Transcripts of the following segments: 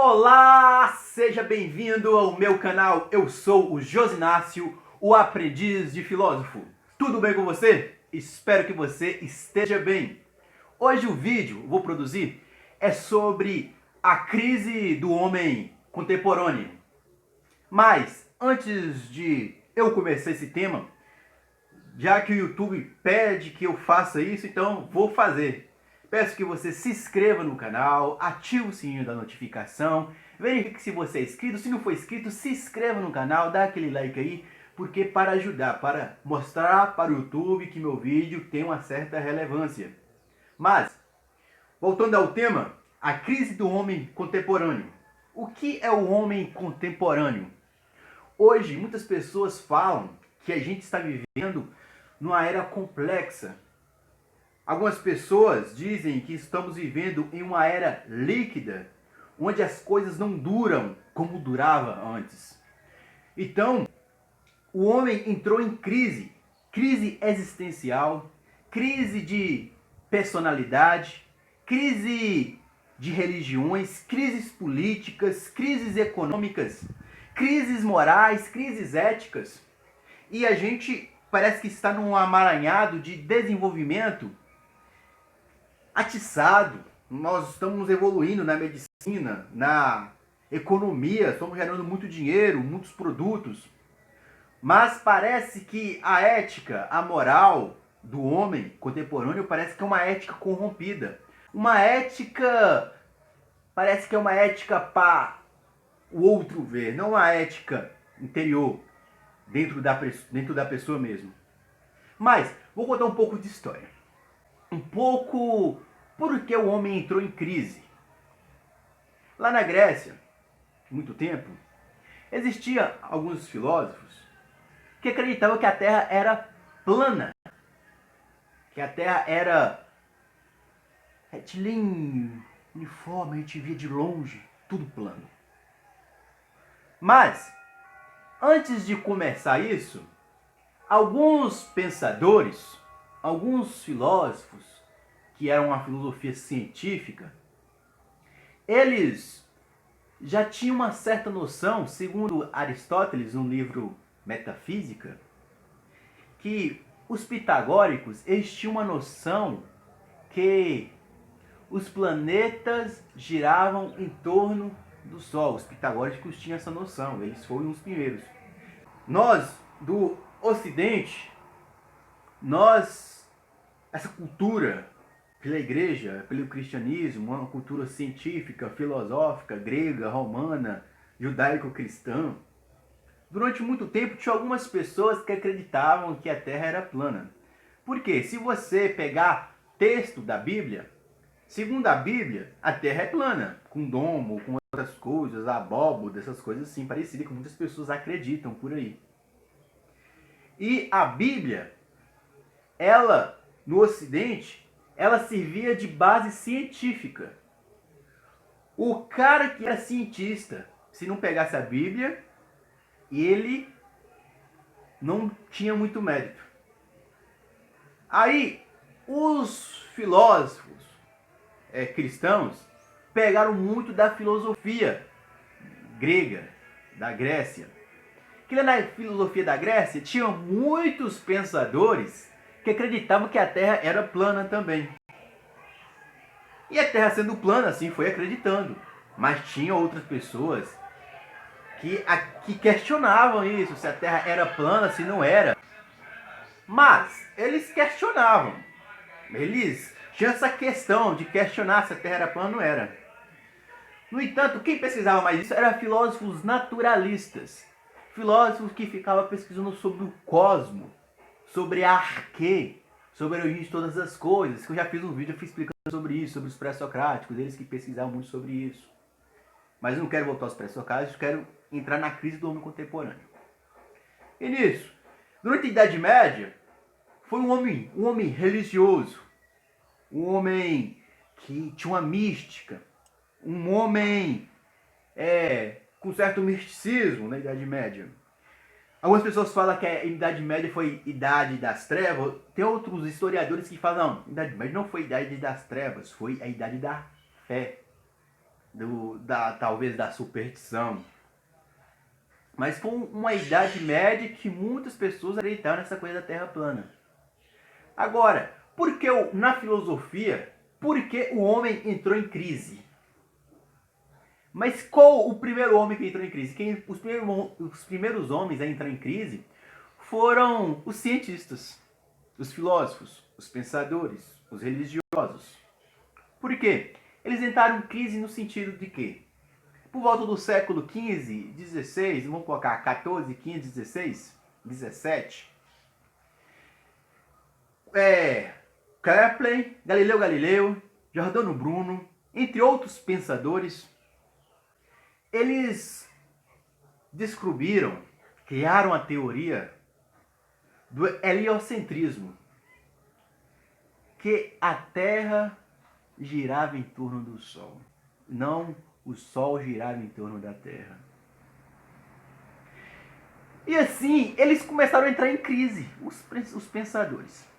Olá, seja bem-vindo ao meu canal. Eu sou o Josinácio, o aprendiz de filósofo. Tudo bem com você? Espero que você esteja bem. Hoje o vídeo que vou produzir é sobre a crise do homem contemporâneo. Mas antes de eu começar esse tema, já que o YouTube pede que eu faça isso, então vou fazer. Peço que você se inscreva no canal, ative o sininho da notificação, verifique se você é inscrito. Se não for inscrito, se inscreva no canal, dá aquele like aí, porque para ajudar, para mostrar para o YouTube que meu vídeo tem uma certa relevância. Mas, voltando ao tema, a crise do homem contemporâneo. O que é o homem contemporâneo? Hoje, muitas pessoas falam que a gente está vivendo numa era complexa. Algumas pessoas dizem que estamos vivendo em uma era líquida, onde as coisas não duram como durava antes. Então, o homem entrou em crise, crise existencial, crise de personalidade, crise de religiões, crises políticas, crises econômicas, crises morais, crises éticas. E a gente parece que está num amaranhado de desenvolvimento atiçado. Nós estamos evoluindo na medicina, na economia, estamos gerando muito dinheiro, muitos produtos. Mas parece que a ética, a moral do homem contemporâneo parece que é uma ética corrompida. Uma ética, parece que é uma ética para o outro ver, não uma ética interior, dentro da pessoa mesmo. Mas, vou contar um pouco de história. Um pouco por que o homem entrou em crise. Lá na Grécia, muito tempo, existiam alguns filósofos que acreditavam que a Terra era plana, que a Terra era retilíneo, uniforme, a gente via de longe, tudo plano. Mas, antes de começar isso, alguns pensadores, alguns filósofos, que eram uma filosofia científica, eles já tinham uma certa noção, segundo Aristóteles, no livro Metafísica, que os pitagóricos, eles tinham uma noção que os planetas giravam em torno do Sol. Os pitagóricos tinham essa noção, eles foram os primeiros. Nós, do Ocidente, essa cultura pela igreja, pelo cristianismo, uma cultura científica, filosófica, grega, romana, judaico-cristã, durante muito tempo tinha algumas pessoas que acreditavam que a Terra era plana. Porque se você pegar texto da Bíblia, segundo a Bíblia, a Terra é plana, com domo, com outras coisas, abóboda, essas coisas assim parecidas que muitas pessoas acreditam por aí. E a Bíblia, ela, no Ocidente, ela servia de base científica. O cara que era cientista, se não pegasse a Bíblia, ele não tinha muito mérito. Aí, os filósofos cristãos pegaram muito da filosofia grega, da Grécia. Que na filosofia da Grécia tinha muitos pensadores que acreditavam que a Terra era plana também. E a Terra sendo plana, assim, foi acreditando. Mas tinha outras pessoas que questionavam isso, se a Terra era plana, se não era. Mas eles questionavam. Eles tinham essa questão de questionar se a Terra era plana ou não era. No entanto, quem pesquisava mais isso eram filósofos naturalistas. Filósofos que ficavam pesquisando sobre o cosmos, sobre a arquê, sobre a origem de todas as coisas, que eu já fiz um vídeo explicando sobre isso, sobre os pré-socráticos, eles que pesquisavam muito sobre isso. Mas eu não quero voltar aos pré-socráticos, quero entrar na crise do homem contemporâneo. E nisso, durante a Idade Média, foi um homem religioso, um homem que tinha uma mística, um homem com certo misticismo na Idade Média. Algumas pessoas falam que a Idade Média foi Idade das Trevas. Tem outros historiadores que falam, não, a Idade Média não foi a Idade das Trevas, foi a Idade da Fé. talvez da superstição. Mas foi uma idade média que muitas pessoas acreditaram nessa coisa da Terra plana. Agora, na filosofia, por que o homem entrou em crise? Mas qual o primeiro homem que entrou em crise? Os primeiros homens a entrar em crise foram os cientistas, os filósofos, os pensadores, os religiosos. Por quê? Eles entraram em crise no sentido de que, por volta do século XV, XVI, vamos colocar 14, 15, 16, 17, Kepler, Galileu Galileu, Giordano Bruno, entre outros pensadores, eles descobriram, criaram a teoria do heliocentrismo, que a Terra girava em torno do Sol, não o Sol girava em torno da Terra. E assim, eles começaram a entrar em crise, os pensadores.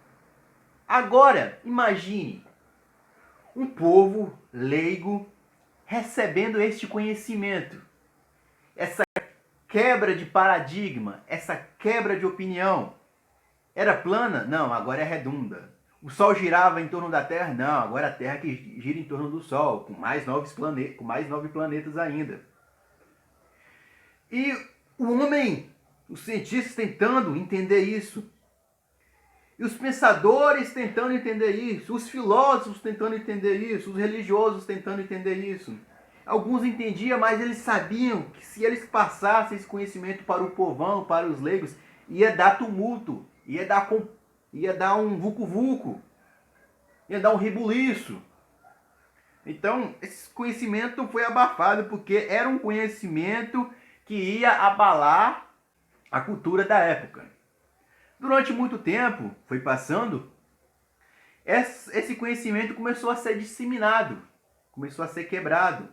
Agora, imagine um povo leigo recebendo este conhecimento, essa quebra de paradigma, essa quebra de opinião. Era plana? Não, agora é redonda. O Sol girava em torno da Terra? Não, agora a Terra que gira em torno do Sol, com mais 9 planetas ainda. E o homem, os cientistas tentando entender isso, e os pensadores tentando entender isso, os filósofos tentando entender isso, os religiosos tentando entender isso. Alguns entendiam, mas eles sabiam que se eles passassem esse conhecimento para o povão, para os leigos, ia dar tumulto, ia dar um vucu-vucu, ia dar um rebuliço. Então, esse conhecimento foi abafado porque era um conhecimento que ia abalar a cultura da época. Durante muito tempo, foi passando, esse conhecimento começou a ser disseminado, começou a ser quebrado.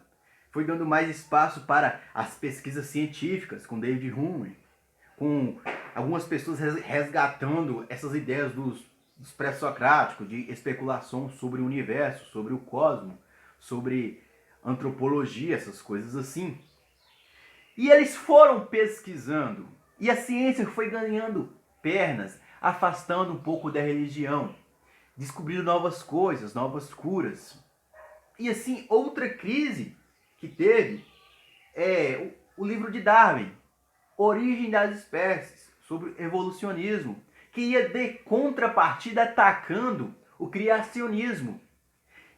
Foi dando mais espaço para as pesquisas científicas, com David Hume, com algumas pessoas resgatando essas ideias dos pré-socráticos, de especulação sobre o universo, sobre o cosmos, sobre antropologia, essas coisas assim. E eles foram pesquisando, e a ciência foi ganhando pernas, afastando um pouco da religião, descobrindo novas coisas, novas curas. E assim, outra crise que teve é o livro de Darwin, Origem das Espécies, sobre evolucionismo, que ia de contrapartida atacando o criacionismo.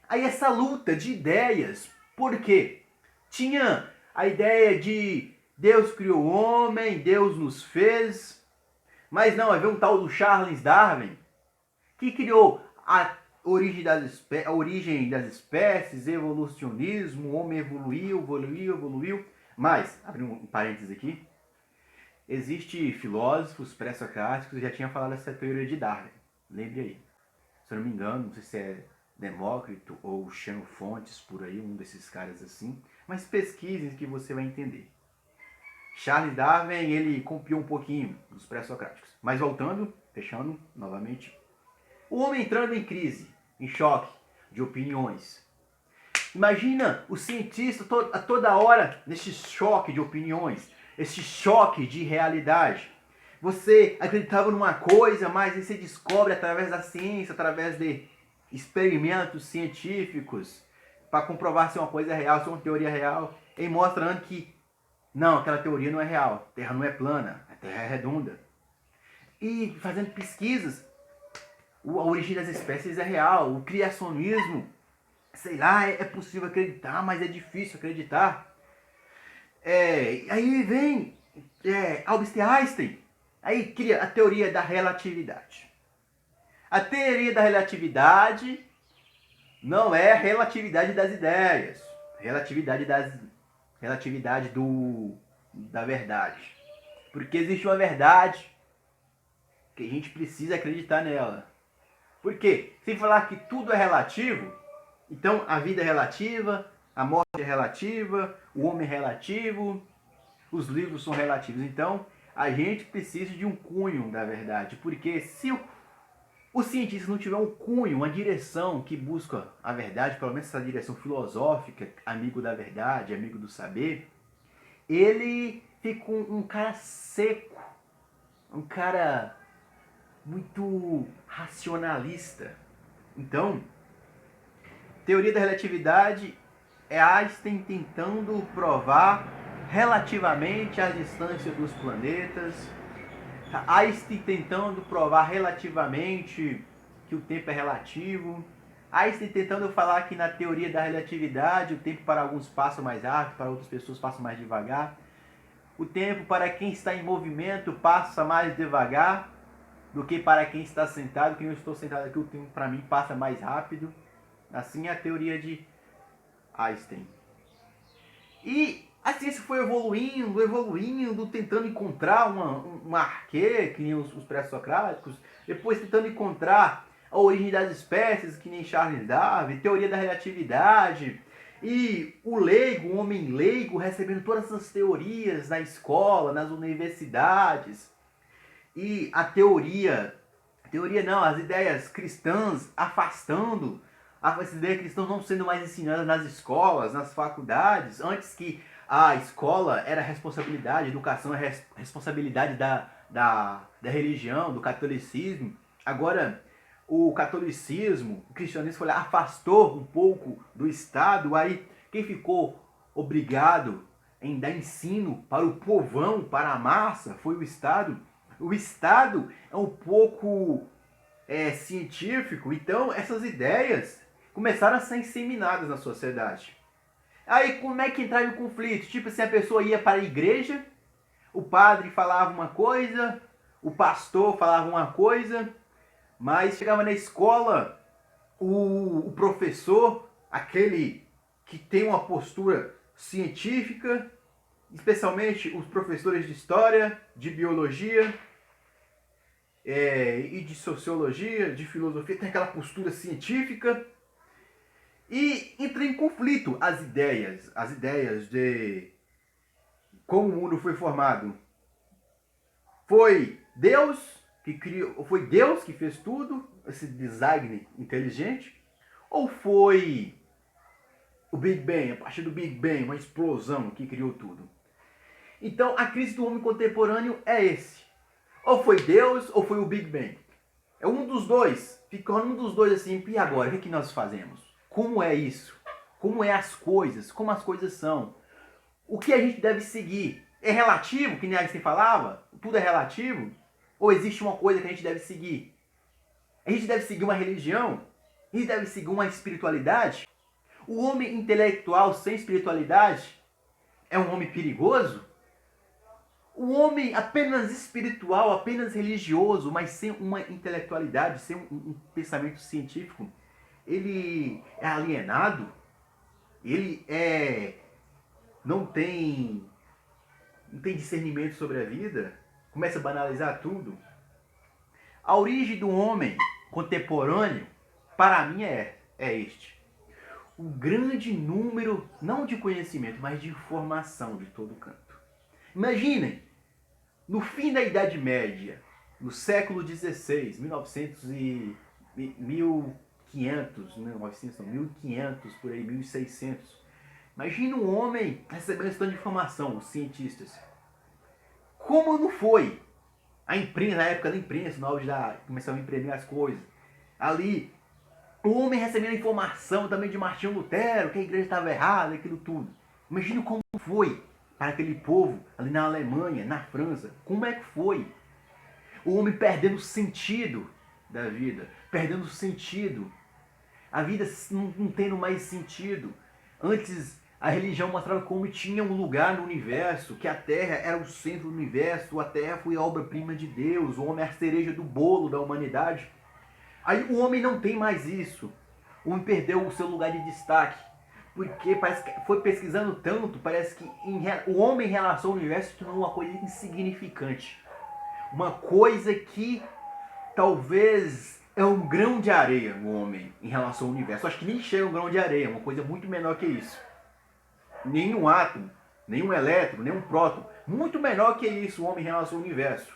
Aí essa luta de ideias, porque tinha a ideia de Deus criou o homem, Deus nos fez, mas não, havia um tal do Charles Darwin, que criou a origem das espécies, evolucionismo, o homem evoluiu. Mas, abrindo um parênteses aqui, existem filósofos pré-socráticos que já tinham falado dessa teoria de Darwin. Lembre aí. Se eu não me engano, não sei se é Demócrito ou Xenofontes, por aí, um desses caras assim. Mas pesquisem que você vai entender. Charles Darwin, ele copiou um pouquinho dos pré-socráticos. Mas voltando, fechando novamente. O homem entrando em crise, em choque de opiniões. Imagina o cientista a toda hora nesse choque de opiniões, esse choque de realidade. Você acreditava numa coisa, mas aí você descobre através da ciência, através de experimentos científicos, para comprovar se uma coisa é real, se é uma teoria real, e mostrando que não, aquela teoria não é real, a Terra não é plana, a Terra é redonda. E fazendo pesquisas, a origem das espécies é real, o criacionismo, sei lá, é possível acreditar, mas é difícil acreditar. Aí vem Albert Einstein, aí cria a teoria da relatividade. A teoria da relatividade não é a relatividade das ideias, relatividade da verdade. Porque existe uma verdade que a gente precisa acreditar nela. Por quê? Sem falar que tudo é relativo, então a vida é relativa, a morte é relativa, o homem é relativo, os livros são relativos. Então a gente precisa de um cunho da verdade. Porque se o cientista não tiver um cunho, uma direção que busca a verdade, pelo menos essa direção filosófica, amigo da verdade, amigo do saber, ele fica um cara seco, um cara muito racionalista. Então, teoria da relatividade é Einstein tentando provar relativamente a distância dos planetas, Einstein tentando provar relativamente que o tempo é relativo, Einstein tentando falar que na teoria da relatividade o tempo para alguns passa mais rápido, para outras pessoas passa mais devagar, o tempo para quem está em movimento passa mais devagar do que para quem está sentado, que eu estou sentado aqui, o tempo para mim passa mais rápido. Assim é a teoria de Einstein. E a ciência foi evoluindo, tentando encontrar um arquê, que nem os pré-socráticos, depois tentando encontrar a origem das espécies, que nem Charles Darwin, teoria da relatividade, e o leigo, o homem leigo, recebendo todas essas teorias na escola, nas universidades, e as ideias cristãs afastando, as ideias cristãs não sendo mais ensinadas nas escolas, nas faculdades, antes que a escola era responsabilidade, a educação é responsabilidade da religião, do catolicismo. Agora, o catolicismo, o cristianismo foi lá, afastou um pouco do Estado, aí quem ficou obrigado em dar ensino para o povão, para a massa, foi o Estado. O Estado é um pouco científico, então essas ideias começaram a ser inseminadas na sociedade. Aí como é que entrava em conflito? Tipo assim, a pessoa ia para a igreja, o padre falava uma coisa, o pastor falava uma coisa, mas chegava na escola, o professor, aquele que tem uma postura científica, especialmente os professores de história, de biologia e de sociologia, de filosofia, tem aquela postura científica e entra em conflito as ideias de como o mundo foi formado. Foi Deus que criou, foi Deus que fez tudo, esse design inteligente, ou foi o Big Bang, a partir do Big Bang, uma explosão que criou tudo? Então a crise do homem contemporâneo é esse. Ou foi Deus ou foi o Big Bang. É um dos dois. Fica um dos dois assim, e agora? O que nós fazemos? Como é isso? Como é as coisas? Como as coisas são? O que a gente deve seguir? É relativo, que nem Einstein falava? Tudo é relativo? Ou existe uma coisa que a gente deve seguir? A gente deve seguir uma religião? A gente deve seguir uma espiritualidade? O homem intelectual sem espiritualidade é um homem perigoso? O homem apenas espiritual, apenas religioso, mas sem uma intelectualidade, sem um pensamento científico, ele é alienado? Ele não tem discernimento sobre a vida? Começa a banalizar tudo? A origem do homem contemporâneo, para mim, é este. O grande número, não de conhecimento, mas de informação de todo canto. Imaginem, no fim da Idade Média, no século XVI, 1500, por aí, 1600. Imagina um homem recebendo esse tanto de informação, os cientistas. Como não foi? A imprensa, na época da imprensa, na hora de começaram a imprimir as coisas. Ali, o homem recebendo informação também de Martinho Lutero, que a igreja estava errada, aquilo tudo. Imagina como foi para aquele povo ali na Alemanha, na França. Como é que foi? O homem perdendo o sentido da vida, perdendo o sentido. A vida não tendo mais sentido. Antes, a religião mostrava como tinha um lugar no universo, que a Terra era o centro do universo, a Terra foi a obra-prima de Deus, o homem é a cereja do bolo da humanidade. Aí o homem não tem mais isso. O homem perdeu o seu lugar de destaque. Porque parece que foi pesquisando tanto, parece que o homem em relação ao universo se tornou uma coisa insignificante. Uma coisa que talvez é um grão de areia no homem em relação ao universo. Acho que nem chega um grão de areia, uma coisa muito menor que isso. Nenhum átomo, nenhum elétron, nenhum próton. Muito menor que isso o homem em relação ao universo.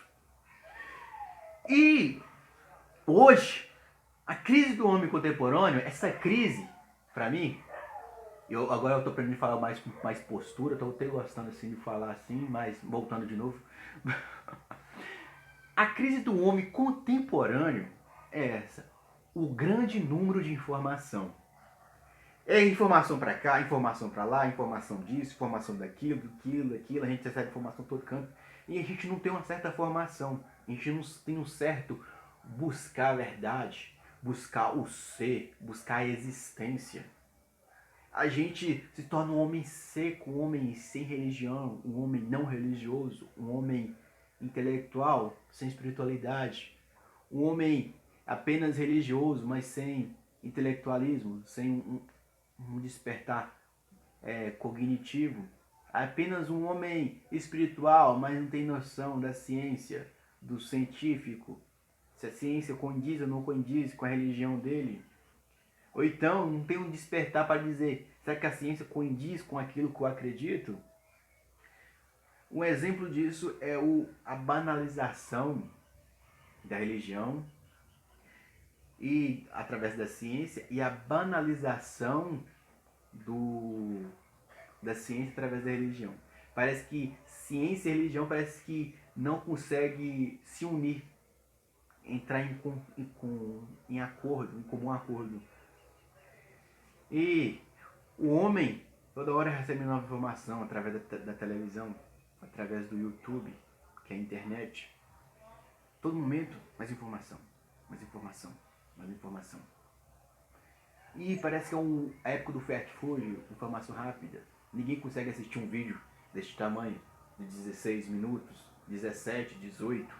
E hoje A crise do homem contemporâneo, essa crise, pra mim, agora eu tô aprendendo a falar mais com mais postura, tô até gostando assim de falar assim, mas voltando de novo. A crise do homem contemporâneo é essa: o grande número de informação. É informação para cá, informação para lá, informação disso, informação daquilo, aquilo, a gente recebe informação todo canto e a gente não tem uma certa formação, a gente não tem um certo buscar a verdade, buscar o ser, buscar a existência. A gente se torna um homem seco, um homem sem religião, um homem não religioso, um homem intelectual, sem espiritualidade, um homem apenas religioso, mas sem intelectualismo, sem um despertar cognitivo, apenas um homem espiritual, mas não tem noção da ciência, do científico, se a ciência condiz ou não condiz com a religião dele. Ou então não tem um despertar para dizer, será que a ciência condiz com aquilo que eu acredito? Um exemplo disso é a banalização da religião e através da ciência e a banalização da ciência através da religião. Parece que ciência e religião parece que não consegue se unir, entrar em acordo, em comum acordo. E o homem toda hora recebe nova informação através da televisão, através do YouTube, que é a internet. Todo momento, mais informação, mais informação, mais informação. E parece que é a época do fast food, informação rápida. Ninguém consegue assistir um vídeo deste tamanho, de 16 minutos, 17, 18.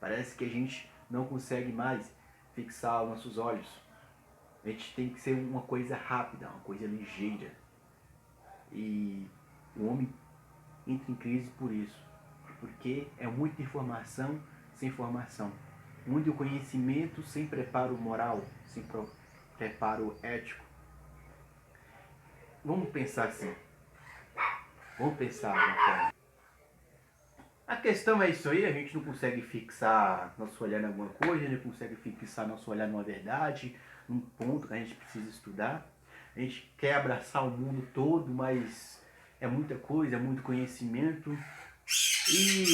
Parece que a gente não consegue mais fixar os nossos olhos. A gente tem que ser uma coisa rápida, uma coisa ligeira. E o homem entra em crise por isso. Porque é muita informação sem formação. Muito conhecimento sem preparo moral, sem preparo ético. Vamos pensar assim. Vamos pensar uma forma. A questão é isso aí, a gente não consegue fixar nosso olhar em alguma coisa, a gente não consegue fixar nosso olhar numa verdade, num ponto que a gente precisa estudar. A gente quer abraçar o mundo todo, mas é muita coisa, é muito conhecimento. E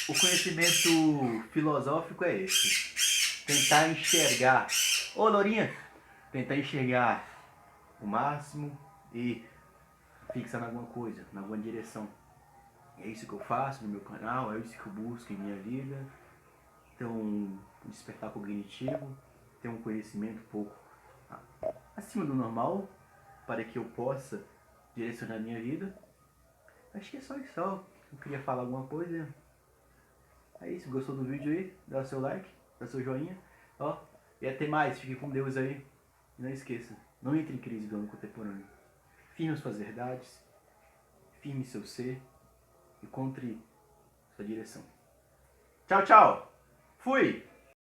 o conhecimento filosófico é esse. Tentar enxergar. Ô Lourinha! Tentar enxergar o máximo e fixar em alguma coisa, em alguma direção. É isso que eu faço no meu canal, é isso que eu busco em minha vida. Ter um despertar cognitivo, ter um conhecimento um pouco acima do normal, para que eu possa direcionar a minha vida. Acho que é só isso. Eu queria falar alguma coisa. É isso, gostou do vídeo aí? Dá seu like, dá seu joinha. Ó, e até mais, fique com Deus aí. E não esqueça, não entre em crise do ano contemporâneo. Firme suas verdades, firme seu ser, encontre sua direção. Tchau, tchau! Fui!